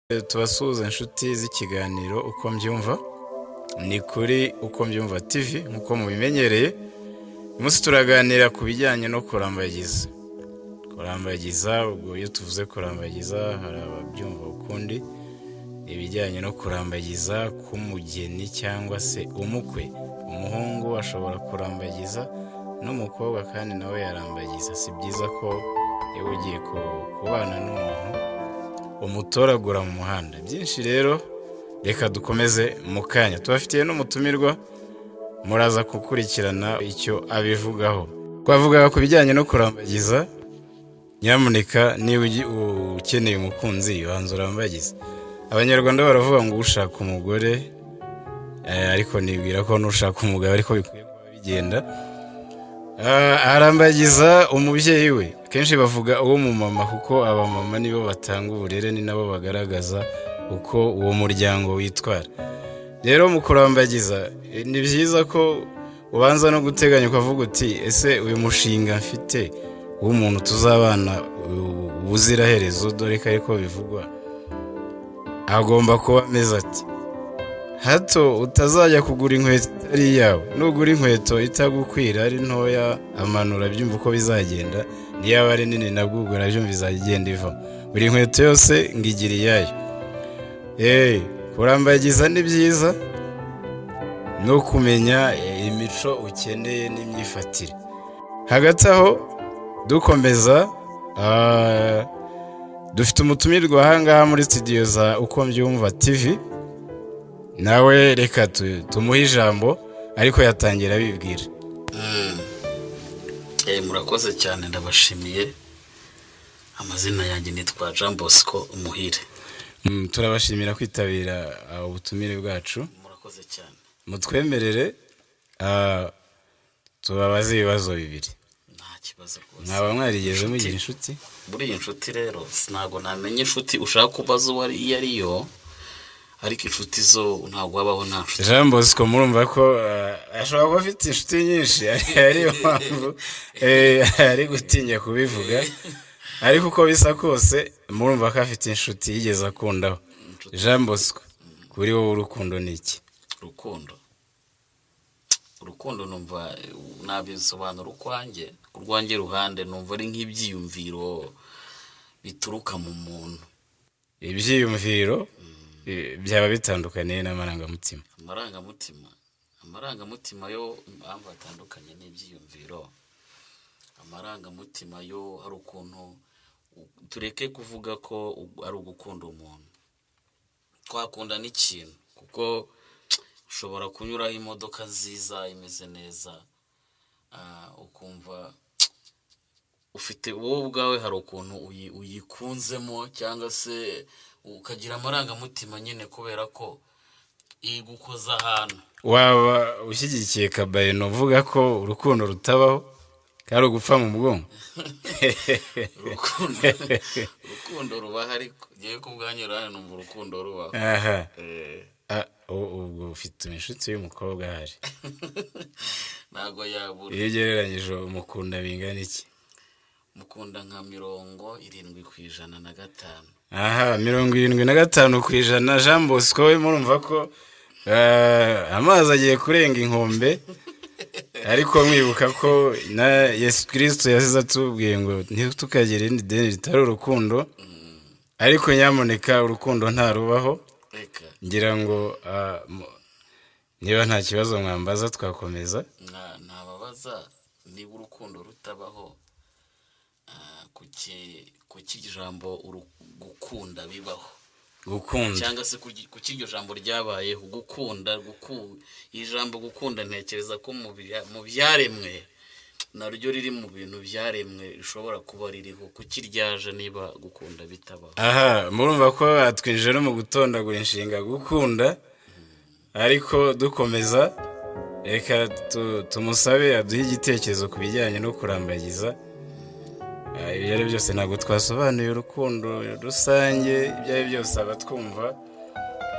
Tubasuhuza inshuti z'ikiganiro uko mbyumva ni kuri uko mbyumva TV nk'uko mubimenyereye. Umunsi turaganira ku bijyanye no kurambagiza. Ubwo iyo tuvuze kurambagiza hari ababyumva ukundi. Ibijyanye no kurambagiza k'umugeni cyangwa se umukwe, umuhungu ashobora kurambagiza n'umukobwa kandi nawe yarambagiza. Si byiza ko iyo ugiye kubana n'umuntu umutoragura mu muhanda. Byinshi rero reka dukomeze mu kanya. Tubafitiye n'umutumirwa muraza gukurikirana icyo abivugaho. Twavugaga ku bijyanye no kurambagiza. Nyamuneka niba ukeneye umukunzi banza urambagiza. Abanyarwanda baravuga ngo ushaka umugore ariko nibwira ko nushaka umugabo ariko bikwiye kuba bigenda. Arambagiza umubyeyi we. Kenshi bavuga uwo mu mama kuko abamama nibo batanga uburere, ni nabo bagaragaza uko uwo muryango witwara. Rero mu kurambagiza ni byiza ko ubanza no guteganya ukavuga uti ese uyu mushinga mfite w'umuntu tuzabana ubuziraherezo, dore ko ariko bivugwa, agomba kuba ameze ati, hato utazajya kugura inkweto itari iyawe. Nugura inkweto itagukwira ari ntoya amanura byumva uko bizagenda, niyo ari nini nabwo ubwo nabyo bizagenda iva. Buri nkweto yose ngigira iyayo. Kurambagiza ni byiza no kumenya imico ukeneye n'imyifatire. Hagati aho dukomeza, dufite umutumirwa ahangaha muri studio za uko mbyumva TV. Nawe reka tumuhe ijambo ariko yatangira bibwira. Murakoze cyane, ndabashimiye. Amazina yanjye nitwa Jean Bosco Umuhire. Turabashimira kwitabira ubutumire bwacu. Murakoze cyane. Mutwemerere tubabaze ibibazo bibiri. Nta kibazo rwose. Mwaba mwarigeze mugira inshuti? Buriya inshuti rero sinago namenye inshuti ushaka kubaza uwo ariyo, ariko inshuti zo ntabwo habaho nta nshuti. Jean Bosco murumva ko ashobora kuba afite inshuti nyinshi, ariyo mpamvu ari gutinya kubivuga, ariko uko bisa kose murumva ko afite inshuti yigeze akundaho. Jean Bosco, kuri wowe urukundo ni iki? Urukundo numva nabisobanura urwanjye ruhande, numva ari nk'ibyiyumviro bituruka mu muntu. Ibyiyumviro byaba bitandukanye n'amarangamutima. Amarangamutima yo impamvu atandukanye n'ibyiyumviro. Amarangamutima yo hari ukuntu tureke kuvuga ko ari ugukunda umuntu. Twakunda n'ikintu kuko ushobora kunyuraho imodoka nziza imeze neza, ukumva ufite wowe ubwawe hari ukuntu uyikunzemo, cyangwa se ukagira amarangamutima nyine kubera ko igukoza ahantu. Waba ushyigikiye Kabayeno uvuga ko urukundo rutabaho kandi ugupfa mu bwonko? Urukundo rubaho, ariko ngiye kubwanyura numva urukundo rubaho. Ubwo ufite inshuti y'umukobwa ahari? Ntago yabura. Iyo ugereranyije umukunda bingana iki? Mukunda nka 75%. 75%. Jean Bosco we murumva ko amazi agiye kurenga inkombe, ariko mwibuka ko na Yesu Kristo yasize atubwiye ngo ntitukagire irindi deni ritari urukundo. Ariko nyamuneka urukundo ntarubaho. Ngira ngo niba nta kibazo mwambaza twakomeza. Ntababaza niba urukundo rutabaho, kuki ijambo gukunda bibaho? Gukunda cyangwa se kuki iryo jambo ryabayeho gukunda? Ijambo gukunda ntekereza ko mu byaremwe naryo riri mu bintu byaremwe rishobora kuba ririho. Kuki ryaje niba gukunda bitabaho? Murumva ko atwinjije no mu gutondagura inshinga gukunda. Ariko dukomeza, reka tumusabe aduhe igitekerezo ku bijyanye no kurambagiza. Ibyo ari byose ntabwo twasobanuye urukundo rusange, ibyo ari byose abatwumva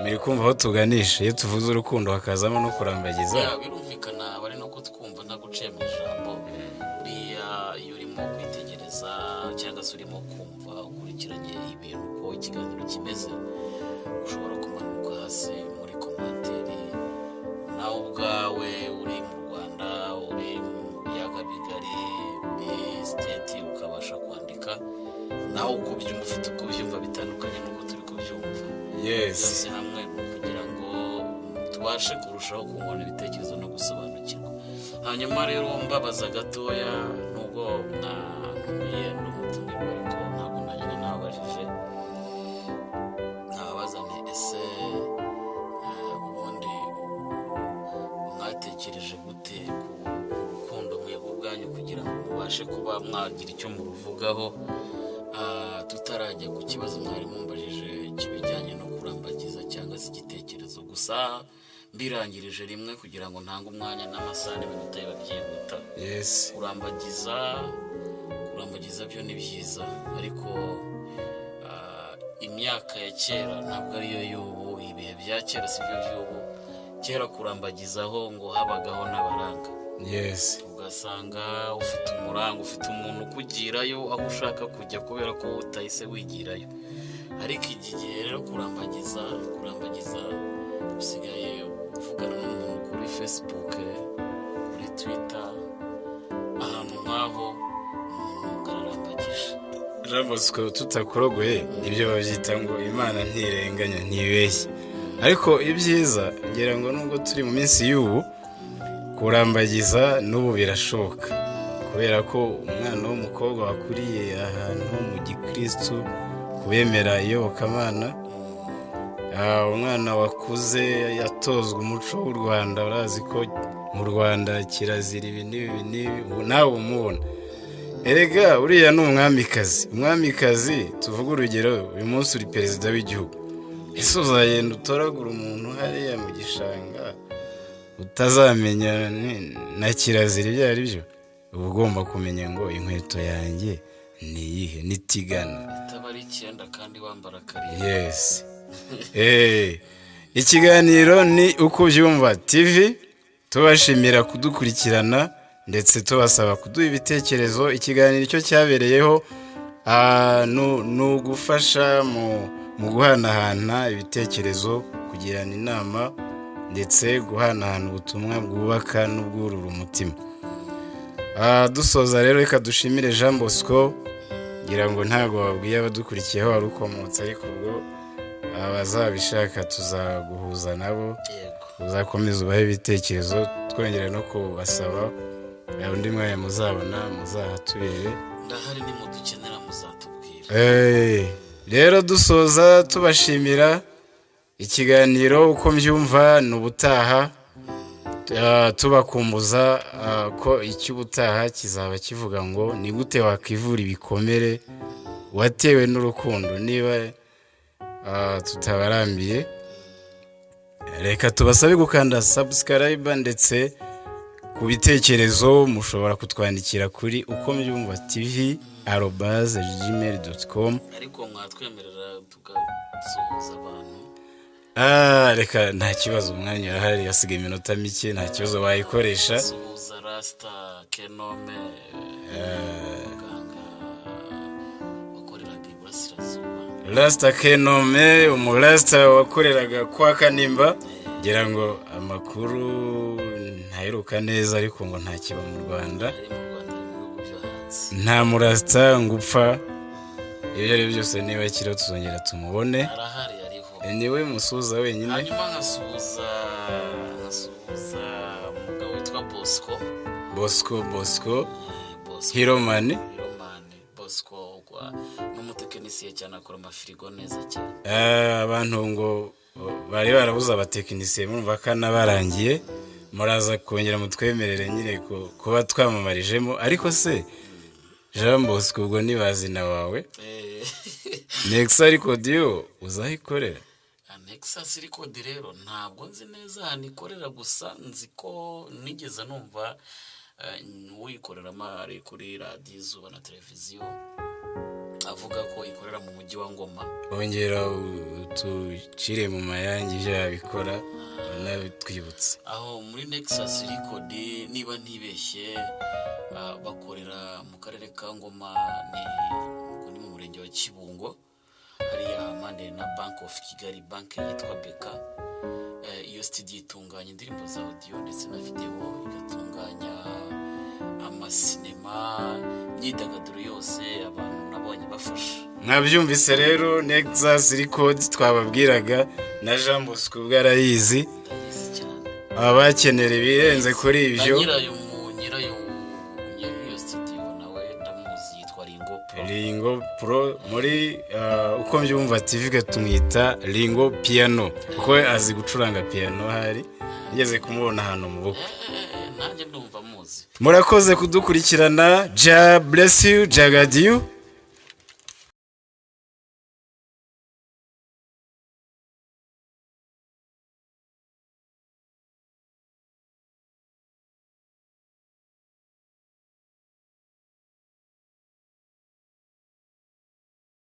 muri kumva aho tuganisha. Iyo tuvuze urukundo hakazamo no kurambagiza, birumvikana bari no kutwumva nta guciye mu ijambo. Buriya iyo urimo kwitegereza cyangwa se urimo kumva ukurikiranye ibintu uko ikiganiro kimeze, ushobora kumanuka hasi muri komantere nawe ubwawe uri mu Rwanda, uri mu biyaga bigari, uri state, ukabasha kwandika nawe uko ubyumva, ufite uko ubyumva bitandukanye n'uko turi kubyumva. Byose hamwe kugira ngo tubashe kurushaho kubona ibitekerezo no gusobanukirwa. Hanyuma rero mbabaza gatoya, nubwo mwantumiye n'umutumirwa ariko ntabwo nagenda nababajije, nababaza nti ese ubundi mwatekereje gute ku rukundo mwebwe ubwanyu kugira ngo mubashe kuba mwagira icyo muruvugaho, tutarajya ku kibazo mwari mumbajije kibijyanye no kurambagiza cyangwa se igitekerezo. Gusa mbirangirije rimwe kugira ngo ntange umwanya n'amasaha n'iminota byihuta. Kurambagiza byo ni byiza, ariko imyaka ya kera ntabwo ariyo y'ubu, ibihe bya kera si byo by'ubu. Kera kurambagizaho ngo habagaho n'abaranga. Ugasanga ufite umuranga, ufite umuntu ukugirayo aho ushaka kujya kubera ko utahise wigirayo. Ariko iki gihe rero kurambagiza usigaye uvugana n'umuntu kuri Facebook, kuri Twitter, ahantu nk'aho umuntu ararambagije. Jean Bosco, tutakurogoye ibyo babyita ngo Imana ntirenganya ntibeshye, ariko ibyiza ngira ngo nubwo turi mu minsi y'ubu, kurambagiza n'ubu birashoboka, kubera ko umwana w'umukobwa wakuriye ahantu mu gikristu kubemera iyobokamana, umwana wakuze yatozwe umuco w'u Rwanda, urazi ko mu Rwanda kirazira ibi n'ibi nawe umubona. Erega uriya ni umwamikazi, tuvuga urugero, uyu munsi uri perezida w'igihugu, ese uzagenda utoragura umuntu hariya mu gishanga utazamenya na kirazira ibyo ari byo? Uba ugomba kumenya ngo inkweto yanjye ni iyihe, nitigana itaba ari 9 kandi wambara kariya. Ikiganiro ni Uko Ubyumva TV, tubashimira kudukurikirana ndetse tubasaba kuduha ibitekerezo. Ikiganiro icyo cyabereyeho ni ugufasha mu guhanahana ibitekerezo, kugirana inama ndetse guhanahana ubutumwa bwubaka n'ubwurura umutima. Dusoza rero reka dushimire Jean Bosco, ngira ngo ntago wabwiye abadukurikiyeho wari ukomotse, ariko ubwo abazabishaka tuzaguhuza nabo, uzakomeza ubahe ibitekerezo, twongera no kubasaba undi mwanya muzabona muzahatubere, ndahari nimudukenera muzatubwira. Rero dusoza tubashimira ikiganiro Uko Mbyumva, n'ubutaha tubakumbuza ko icy'ubutaha kizaba kivuga ngo ni gute wakwivura ibikomere watewe n'urukundo. Niba tutabarambiye, reka tubasabe gukanda subscribe, ndetse ku bitekerezo mushobora kutwandikira kuri ukombyumva.tv@gmail.com. ariko mwatwemerera tugasuhuza abantu. Reka nta kibazo, umwanya urahari, hasigaye iminota mike, nta kibazo wayikoresha. Suhuza Rasta Kenome, muganga wakoreraga Iburasirazuba. Rasta Kenome, umurasta wakoreraga kwa Kanimba. Ngira ngo amakuru ntaheruka neza, ariko ngo nta kiba mu Rwanda, nta murasta ngupfa. Ibyo ari byose niba kiro tuzongera tumubone, arahari, niwe musuza wenyine. Hanyuma nkasuhuza umugabo witwa Bosco Hiromani Bosco, n'umutekinisiye cyane, akora amafirigo neza cyane. Abantu ngo bari barabuze abatekinisiye, murumva ko nabarangiye, muraza kongera mutwemerere nyine kuba twamamarijemo. Ariko se Jean Bosco, ubwo ni bazina wawe, Nexus Record yo uzayikorera? Nexus Record rero ntabwo nzi neza ahantu ikorera, gusa nzi ko nigeze numva uyikorera ari kuri radiyo Izuba na televiziyo, avuga ko ikorera mu mujyi wa Ngoma. Ongera tucire mu mayange ibyo yabikora, nabitwibutse aho muri Nexus Record, niba ntibeshye, bakorera mu karere ka Ngoma, ni mu murenge wa Kibungo, hariya impande na Bank of Kigali, banki yitwa Beka. Iyo studio itunganya indirimbo za audio ndetse na video, igatunganya amasinema, imyidagaduro yose abantu nabonye bafasha. Mwabyumvise rero, Nexus Records twababwiraga na Jean Bosco bwarayizi, abakenera ibirenze kuri ibyo. Nyirayo studio nawe ndamuzi, yitwa Ringo Pro. Muri uko mbyumva TV tumwita Ringo Piano kuko azi gucuranga piano. Hari ngeze kumubona hano mu bukwe, nanjye ndumva muzi. Murakoze kudukurikirana. Ja bless you, Jagadiyu.